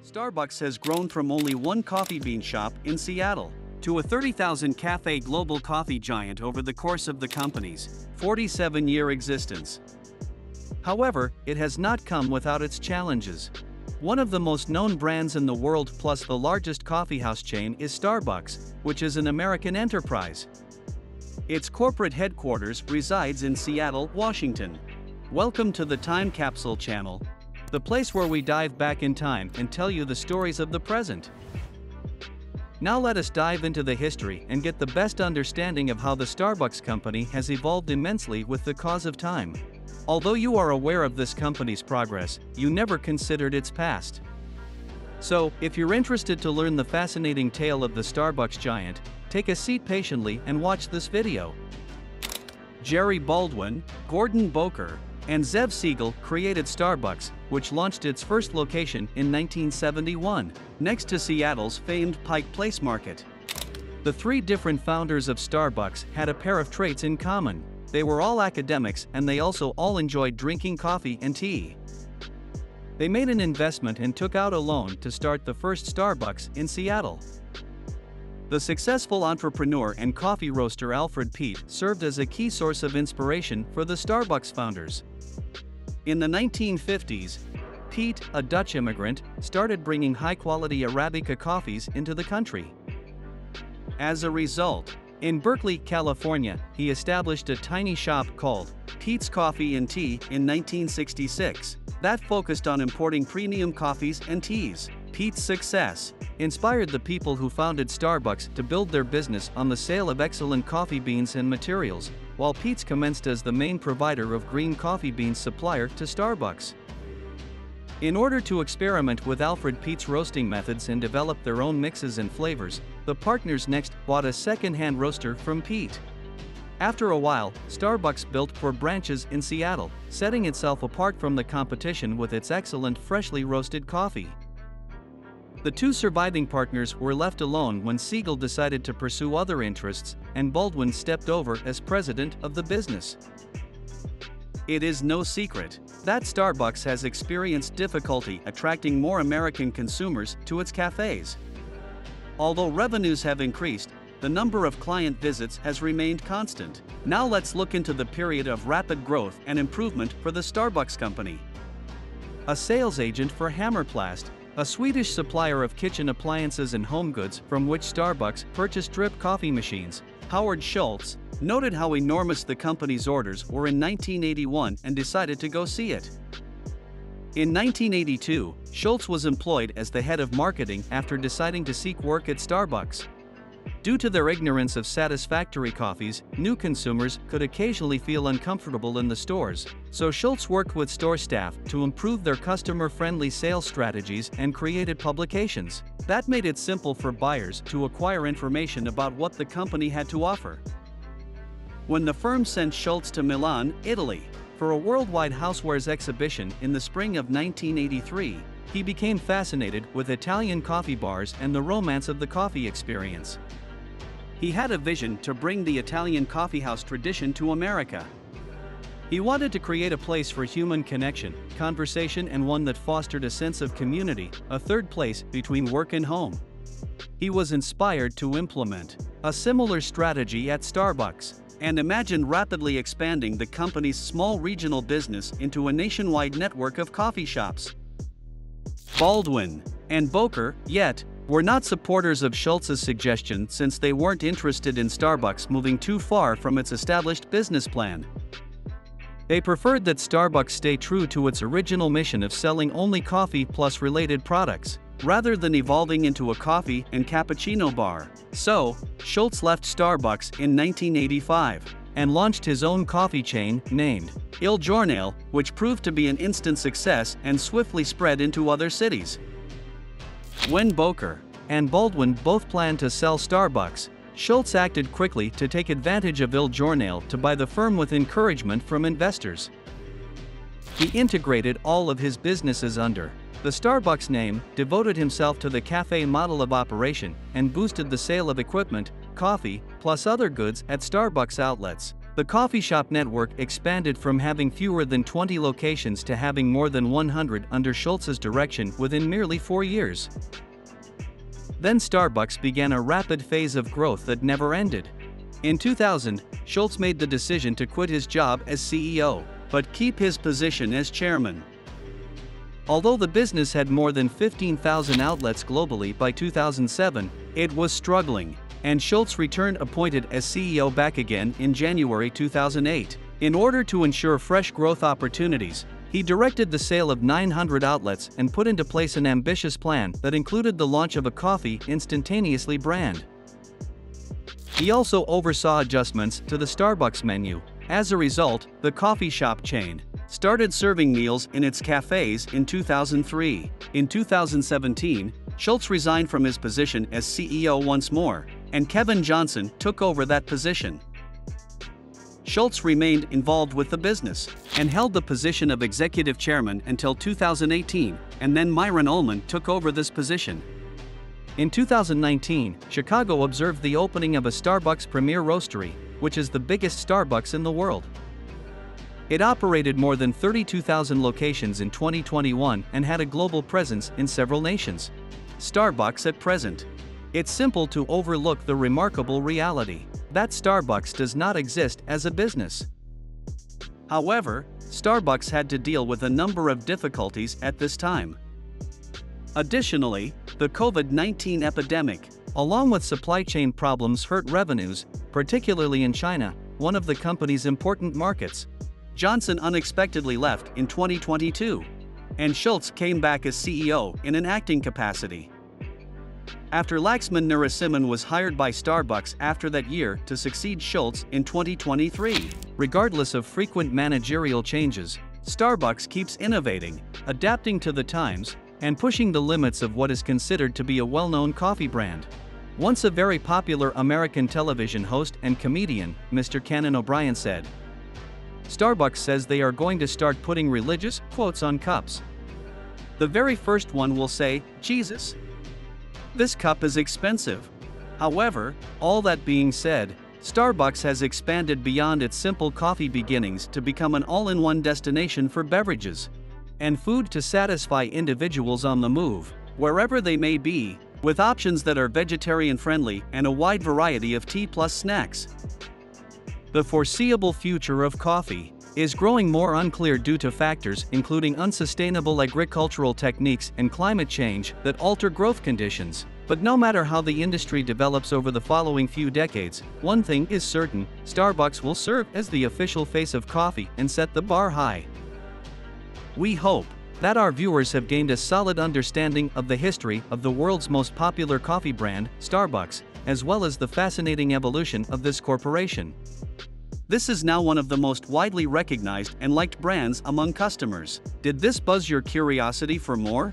Starbucks has grown from only one coffee bean shop in Seattle to a 30,000 cafe global coffee giant over the course of the company's 47-year existence. However, it has not come without its challenges. One of the most known brands in the world plus the largest coffeehouse chain is Starbucks, which is an American enterprise. Its corporate headquarters resides in Seattle, Washington. Welcome to the Time Capsule channel, the place where we dive back in time and tell you the stories of the present. Now let us dive into the history and get the best understanding of how the Starbucks company has evolved immensely with the cause of time. Although you are aware of this company's progress, you never considered its past. So, if you're interested to learn the fascinating tale of the Starbucks giant, take a seat patiently and watch this video. Jerry Baldwin, Gordon Boker, and Zev Siegel created Starbucks, which launched its first location in 1971, next to Seattle's famed Pike Place Market. The three different founders of Starbucks had a pair of traits in common. They were all academics and they also all enjoyed drinking coffee and tea. They made an investment and took out a loan to start the first Starbucks in Seattle. The successful entrepreneur and coffee roaster Alfred Peet served as a key source of inspiration for the Starbucks founders. In the 1950s, Peet, a Dutch immigrant, started bringing high-quality Arabica coffees into the country. As a result, in Berkeley, California, he established a tiny shop called Peet's Coffee and Tea in 1966 that focused on importing premium coffees and teas. Peet's success inspired the people who founded Starbucks to build their business on the sale of excellent coffee beans and materials, while Peet's commenced as the main provider of green coffee beans supplier to Starbucks. In order to experiment with Alfred Peet's roasting methods and develop their own mixes and flavors, the partners next bought a second-hand roaster from Peet. After a while, Starbucks built 4 branches in Seattle, setting itself apart from the competition with its excellent freshly roasted coffee. The two surviving partners were left alone when Siegel decided to pursue other interests, and Baldwin stepped over as president of the business. It is no secret that Starbucks has experienced difficulty attracting more American consumers to its cafes. Although revenues have increased, the number of client visits has remained constant. Now let's look into the period of rapid growth and improvement for the Starbucks company. A sales agent for Hammerplast, a Swedish supplier of kitchen appliances and home goods from which Starbucks purchased drip coffee machines, Howard Schultz, noted how enormous the company's orders were in 1981 and decided to go see it. In 1982, Schultz was employed as the head of marketing after deciding to seek work at Starbucks. Due to their ignorance of satisfactory coffees, new consumers could occasionally feel uncomfortable in the stores, so Schultz worked with store staff to improve their customer-friendly sales strategies and created publications that made it simple for buyers to acquire information about what the company had to offer. When the firm sent Schultz to Milan, Italy, for a worldwide housewares exhibition in the spring of 1983, he became fascinated with Italian coffee bars and the romance of the coffee experience. He had a vision to bring the Italian coffeehouse tradition to America. He wanted to create a place for human connection, conversation, and one that fostered a sense of community, a third place between work and home. He was inspired to implement a similar strategy at Starbucks, and imagined rapidly expanding the company's small regional business into a nationwide network of coffee shops. Baldwin and Boker, yet, were not supporters of Schultz's suggestion since they weren't interested in Starbucks moving too far from its established business plan. They preferred that Starbucks stay true to its original mission of selling only coffee plus related products, rather than evolving into a coffee and cappuccino bar. So, Schultz left Starbucks in 1985 and launched his own coffee chain named Il Giornale, which proved to be an instant success and swiftly spread into other cities. When Boker and Baldwin both planned to sell Starbucks, Schultz acted quickly to take advantage of Il Giornale to buy the firm with encouragement from investors. He integrated all of his businesses under the Starbucks name, devoted himself to the cafe model of operation, and boosted the sale of equipment, coffee, plus other goods at Starbucks outlets. The coffee shop network expanded from having fewer than 20 locations to having more than 100 under Schultz's direction within merely 4 years. Then Starbucks began a rapid phase of growth that never ended. In 2000, Schultz made the decision to quit his job as CEO, but keep his position as chairman. Although the business had more than 15,000 outlets globally by 2007, it was struggling, and Schultz returned appointed as CEO back again in January 2008. In order to ensure fresh growth opportunities, he directed the sale of 900 outlets and put into place an ambitious plan that included the launch of a coffee instantaneously brand. He also oversaw adjustments to the Starbucks menu. As a result, the coffee shop chain started serving meals in its cafes in 2003. In 2017, Schultz resigned from his position as CEO once more, and Kevin Johnson took over that position. Schultz remained involved with the business and held the position of executive chairman until 2018, and then Myron Ullman took over this position. In 2019, Chicago observed the opening of a Starbucks Premier Roastery, which is the biggest Starbucks in the world. It operated more than 32,000 locations in 2021 and had a global presence in several nations. Starbucks at present. It's simple to overlook the remarkable reality that Starbucks does not exist as a business. However, Starbucks had to deal with a number of difficulties at this time. Additionally, the COVID-19 epidemic, along with supply chain problems, hurt revenues, particularly in China, one of the company's important markets. Johnson unexpectedly left in 2022, and Schultz came back as CEO in an acting capacity. After Laxman Narasimhan was hired by Starbucks after that year to succeed Schultz in 2023. Regardless of frequent managerial changes, Starbucks keeps innovating, adapting to the times, and pushing the limits of what is considered to be a well-known coffee brand. Once a very popular American television host and comedian, Mr. Conan O'Brien said, "Starbucks says they are going to start putting religious quotes on cups. The very first one will say, 'Jesus. This cup is expensive.'" However, all that being said, Starbucks has expanded beyond its simple coffee beginnings to become an all-in-one destination for beverages and food to satisfy individuals on the move, wherever they may be, with options that are vegetarian-friendly and a wide variety of tea plus snacks. The foreseeable future of coffee is growing more unclear due to factors including unsustainable agricultural techniques and climate change that alter growth conditions. But no matter how the industry develops over the following few decades, one thing is certain: Starbucks will serve as the official face of coffee and set the bar high. We hope that our viewers have gained a solid understanding of the history of the world's most popular coffee brand, Starbucks, as well as the fascinating evolution of this corporation. This is now one of the most widely recognized and liked brands among customers. Did this buzz your curiosity for more?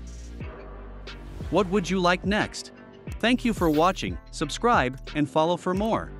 What would you like next? Thank you for watching, subscribe, and follow for more.